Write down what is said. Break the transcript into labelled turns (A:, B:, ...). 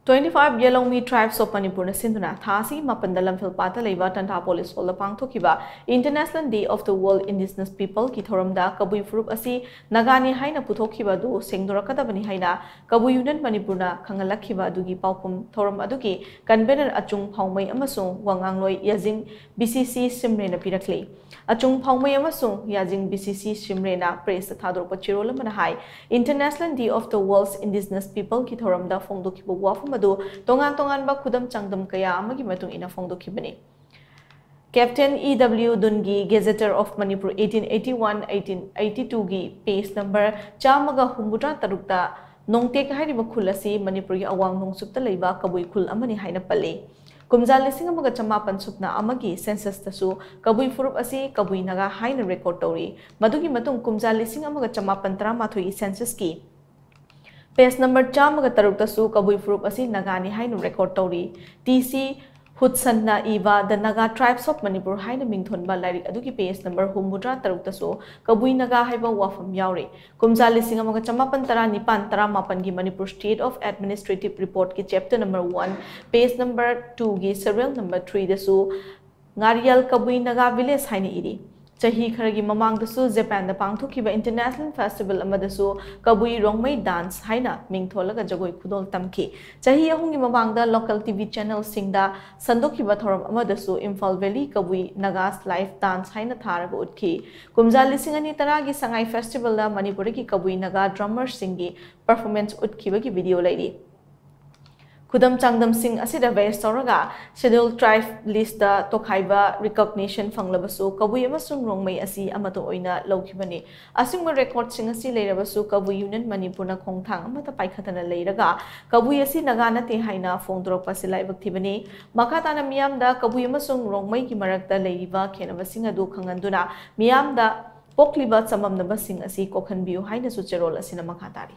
A: 25 Yelhoumee Tribes of Manipur na shinduna thasi mapanda Lamphelpat leiba Tanthapolis hall pangthokkhiba International Day of the World Indigenous People ki thouram da Kabui Phurup Asi Naga ni Haina Puthokkhiba du shengdorakkadabani haina Kabui Union Manipur na khang-hallakhiba Adugi Paokhum thouram adugi Convenor Achung Phaomei amasung wangangloi Yazing Vicisy Shimray na pirakli Achung Phaomei amasung Yazing Vicisy Shimray na press thadorpa chirol amana hai International Day of the World's Indigenous People ki thouram da phongdokhiba wafam tongan ba khudam changdam kaya amagi matung ina phongdokkhibani Captain E.W. Dungi Gazetteer of Manipur 1881-1882 gi page number chamaga humbutra tarukta nongtek hairiba khul asi Manipur gi awang nongsupta leiba Kabui khul amani haina pale kumjal lising amaga chamapan supna amagi census tasu Kabui Phurup Asi Kabui Naga haina record tori madugi matung kumjal lising amaga chamapan 13 census ki Page number chamaga taruk tasu Kabui Phurup Asi Naga ni hainu record tori TC Hudson na iba the Naga Tribes of Manipur haina mingthonba lairik adugi page number humudra taruk tasu Kabui Naga haiba wafam yauri kumjal lising amaga chamapan 19 gi Manipur State of Administrative Report ki chapter number 1 page number 2 gi serial number 3 dasu ngarial Kabui Naga village haina iri Chahi kharagi mamang dasu Japan da pangthokkhiba international festival amadasu Kabui Rongmei dance haina mingtholaga jagoi khudol tamki chahi ahungi mamang da local TV channel singda sandokhiba thoram amadasu Imphal Valley Kabui Nagas live dance haina tharaga utki kumjal lising ani taragi sangai festival da Manipuri ki Kabui Naga drummer singi performance utkiba ki video laidi Kudam changdam sing asida base soraga scheduled tribe list da tokhaiba recognition phanglabasu Kabui amasung Rongmei asi amato oina laukhibani asingma record sing asi leirabasu Kabui Union Manipur na khongthang amata paikhatana leiraga Kabui asi Naga na te haina phongdorokpa silai baktibani makhatana miyam da Kabui amasung Rongmei ki marakta leiriba khenabasing adu khanganduna miyam da pokliba chamamnaba sing asi kokhanbiu haina su cherol asina makhatari